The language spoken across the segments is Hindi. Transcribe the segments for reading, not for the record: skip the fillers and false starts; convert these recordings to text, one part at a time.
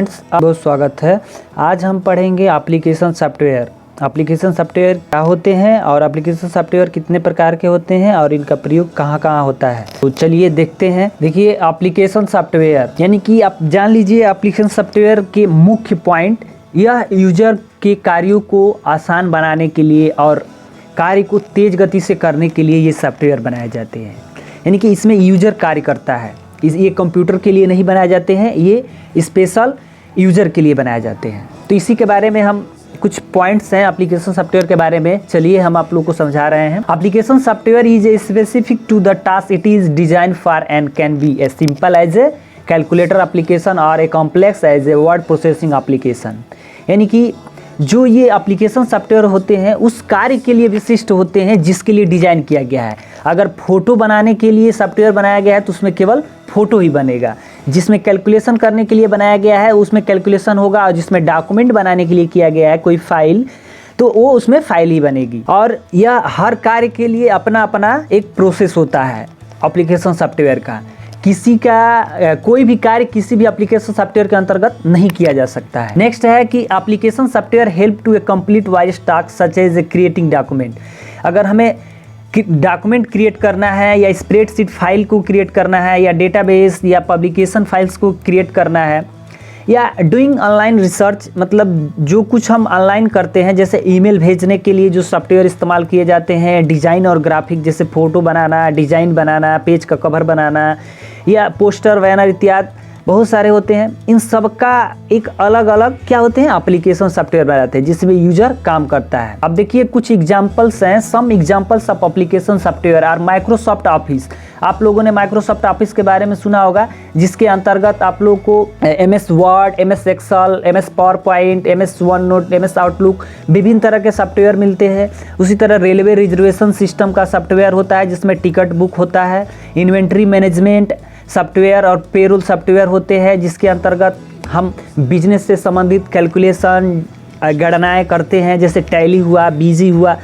फ्रेंड्स, बहुत स्वागत है। आज हम पढ़ेंगे एप्लीकेशन सॉफ्टवेयर। एप्लीकेशन सॉफ्टवेयर क्या होते हैं और एप्लीकेशन सॉफ्टवेयर कितने प्रकार के होते हैं और इनका प्रयोग कहाँ कहाँ होता है। तो चलिए देखते हैं। देखिए, एप्लीकेशन सॉफ्टवेयर यानी कि आप जान लीजिए एप्लीकेशन सॉफ्टवेयर के मुख्य पॉइंट, यह यूजर के कार्यों को आसान बनाने के लिए और कार्य को तेज गति से करने के लिए ये सॉफ्टवेयर बनाए जाते हैं। यानी कि इसमें यूजर कार्य करता है। ये कंप्यूटर के लिए नहीं बनाए जाते हैं, ये स्पेशल यूज़र के लिए बनाए जाते हैं। तो इसी के बारे में हम कुछ पॉइंट्स हैं एप्लीकेशन सॉफ्टवेयर के बारे में, चलिए हम आप लोग को समझा रहे हैं। Application software is a specific to the task it is design for and can be a simple as a calculator application और a complex as a word processing application. यानी कि जो ये एप्लीकेशन सॉफ्टवेयर होते हैं उस कार्य के लिए विशिष्ट होते हैं जिसके लिए डिज़ाइन किया गया है। अगर फ़ोटो बनाने के लिए सॉफ्टवेयर बनाया गया है तो उसमें केवल फ़ोटो ही बनेगा। जिसमें कैलकुलेशन करने के लिए बनाया गया है उसमें कैलकुलेशन होगा, और जिसमें डॉक्यूमेंट बनाने के लिए किया गया है कोई फाइल, तो वो उसमें फाइल ही बनेगी। और यह हर कार्य के लिए अपना अपना एक प्रोसेस होता है एप्लीकेशन सॉफ्टवेयर का। किसी का कोई भी कार्य किसी भी एप्लीकेशन सॉफ्टवेयर के अंतर्गत नहीं किया जा सकता है। नेक्स्ट है कि application software help to a complete wise task such as a creating document. अगर हमें डॉक्यूमेंट क्रिएट करना है या स्प्रेडशीट फाइल को क्रिएट करना है या डेटाबेस या पब्लिकेशन फाइल्स को क्रिएट करना है या डूइंग ऑनलाइन रिसर्च, मतलब जो कुछ हम ऑनलाइन करते हैं, जैसे ईमेल भेजने के लिए जो सॉफ्टवेयर इस्तेमाल किए जाते हैं, डिज़ाइन और ग्राफिक जैसे फ़ोटो बनाना, डिज़ाइन बनाना, पेज का कवर बनाना या पोस्टर बैनर इत्यादि बहुत सारे होते हैं। इन सब का एक अलग अलग क्या होते हैं एप्लीकेशन सॉफ्टवेयर बनाते हैं जिसमें यूजर काम करता है। अब देखिए कुछ एग्जांपल्स हैं। Some examples of application software are Microsoft Office. आप लोगों ने माइक्रोसॉफ्ट ऑफिस के बारे में सुना होगा, जिसके अंतर्गत आप लोगों को MS Word, MS Excel, MS PowerPoint, MS OneNote, MS Outlook, विभिन्न तरह के सॉफ्टवेयर मिलते हैं। उसी तरह रेलवे रिजर्वेशन सिस्टम का सॉफ्टवेयर होता है जिसमें टिकट बुक होता है। इन्वेंट्री मैनेजमेंट सॉफ्टवेयर और पेरोल सॉफ्टवेयर होते हैं जिसके अंतर्गत हम बिजनेस से संबंधित कैलकुलेशन गणनाएं करते हैं, जैसे टैली हुआ, बीजी हुआ।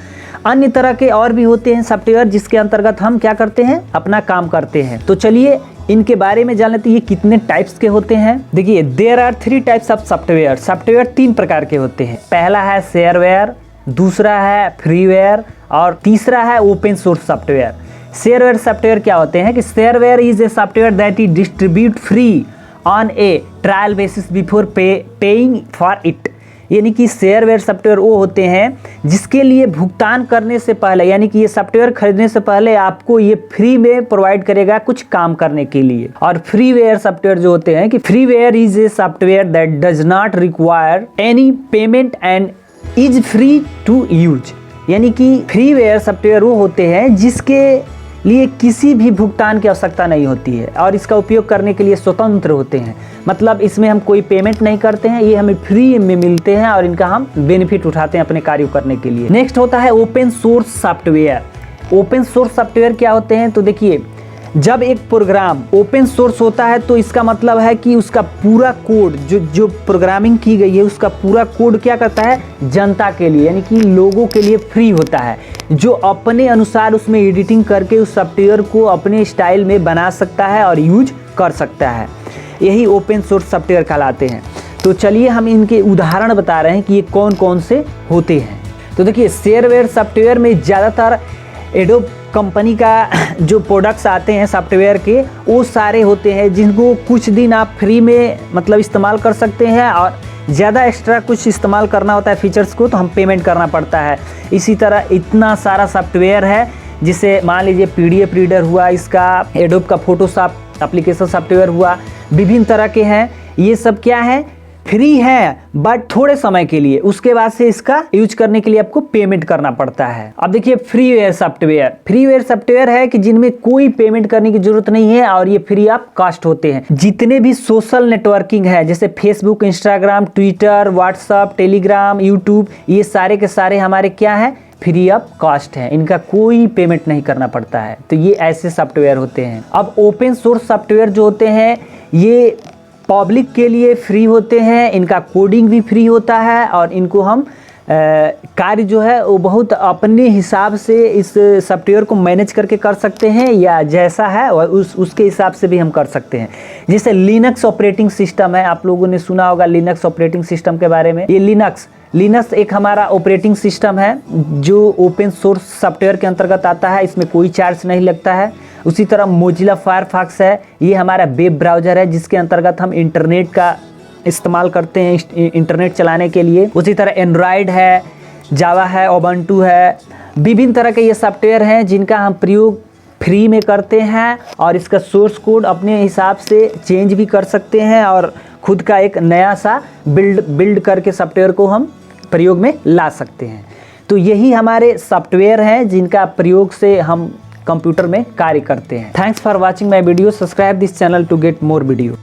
अन्य तरह के और भी होते हैं सॉफ्टवेयर जिसके अंतर्गत हम क्या करते हैं, अपना काम करते हैं। तो चलिए इनके बारे में जान लेते हैं, ये कितने टाइप्स के होते हैं। देखिए, there are 3 types of software. Software 3 प्रकार के होते हैं। पहला है शेयरवेयर, दूसरा है फ्रीवेयर और तीसरा है open source software. Shareware software क्या होते हैं कि shareware is a software that is distribute free on A trial basis before paying for it. यानी कि शेयरवेयर सॉफ्टवेयर वो होते हैं जिसके लिए भुगतान करने से पहले, यानी कि ये सॉफ्टवेयर खरीदने से पहले आपको ये फ्री में प्रोवाइड करेगा कुछ काम करने के लिए। और फ्रीवेयर सॉफ्टवेयर जो होते हैं कि freeware is a software that does not require any payment and is free to use. यानी कि फ्रीवेयर सॉफ्टवेयर वो होते हैं जिसके लिए किसी भी भुगतान की आवश्यकता नहीं होती है और इसका उपयोग करने के लिए स्वतंत्र होते हैं। मतलब इसमें हम कोई पेमेंट नहीं करते हैं, ये हमें फ्री में मिलते हैं और इनका हम बेनिफिट उठाते हैं अपने कार्य करने के लिए। नेक्स्ट होता है open source software. Open source software क्या होते हैं, तो देखिए, जब एक प्रोग्राम ओपन सोर्स होता है तो इसका मतलब है कि उसका पूरा कोड जो प्रोग्रामिंग की गई है उसका पूरा कोड क्या करता है, जनता के लिए यानी कि लोगों के लिए फ्री होता है, जो अपने अनुसार उसमें एडिटिंग करके उस सॉफ्टवेयर को अपने स्टाइल में बना सकता है और यूज कर सकता है। यही ओपन सोर्स सॉफ्टवेयर कहलाते हैं। तो चलिए हम इनके उदाहरण बता रहे हैं कि ये कौन कौन से होते हैं। तो देखिए, शेयरवेयर सॉफ्टवेयर में ज़्यादातर एडोब कंपनी का जो प्रोडक्ट्स आते हैं सॉफ्टवेयर के वो सारे होते हैं जिनको कुछ दिन आप फ्री में मतलब इस्तेमाल कर सकते हैं, और ज़्यादा एक्स्ट्रा कुछ इस्तेमाल करना होता है फीचर्स को तो हम पेमेंट करना पड़ता है। इसी तरह इतना सारा सॉफ्टवेयर है, जिसे मान लीजिए PDF रीडर हुआ, इसका एडोब का फोटोशॉप एप्लीकेशन सॉफ्टवेयर हुआ, विभिन्न तरह के हैं। ये सब क्या है, फ्री है बट थोड़े समय के लिए, उसके बाद से इसका यूज करने के लिए आपको पेमेंट करना पड़ता है। अब देखिए फ्रीवेयर सॉफ्टवेयर। फ्रीवेयर सॉफ्टवेयर है कि जिनमें कोई पेमेंट करने की जरूरत नहीं है और ये फ्री ऑफ कॉस्ट होते हैं। जितने भी सोशल नेटवर्किंग है जैसे Facebook, Instagram, Twitter, WhatsApp, Telegram, YouTube, ये सारे के सारे हमारे क्या है, फ्री ऑफ कॉस्ट है, इनका कोई पेमेंट नहीं करना पड़ता है। तो ये ऐसे सॉफ्टवेयर होते हैं। अब ओपन सोर्स सॉफ्टवेयर जो होते हैं ये पब्लिक के लिए फ्री होते हैं, इनका कोडिंग भी फ्री होता है और इनको हम कार्य जो है वो बहुत अपने हिसाब से इस सॉफ्टवेयर को मैनेज करके कर सकते हैं, या जैसा है उसके हिसाब से भी हम कर सकते हैं। जैसे लिनक्स ऑपरेटिंग सिस्टम है, आप लोगों ने सुना होगा लिनक्स ऑपरेटिंग सिस्टम के बारे में। ये लिनक्स एक हमारा ऑपरेटिंग सिस्टम है जो ओपन सोर्स सॉफ्टवेयर के अंतर्गत आता है, इसमें कोई चार्ज नहीं लगता है। उसी तरह मोजिला फायरफॉक्स है, ये हमारा वेब ब्राउज़र है जिसके अंतर्गत हम इंटरनेट का इस्तेमाल करते हैं इंटरनेट चलाने के लिए। उसी तरह एंड्रॉयड है, जावा है, ओबंटू है, विभिन्न तरह के ये सॉफ्टवेयर हैं जिनका हम प्रयोग फ्री में करते हैं और इसका सोर्स कोड अपने हिसाब से चेंज भी कर सकते हैं और खुद का एक नया सा बिल्ड करके सॉफ्टवेयर को हम प्रयोग में ला सकते हैं। तो यही हमारे सॉफ्टवेयर हैं जिनका प्रयोग से हम कंप्यूटर में कार्य करते हैं। Thanks for watching my video. Subscribe this channel to get more video.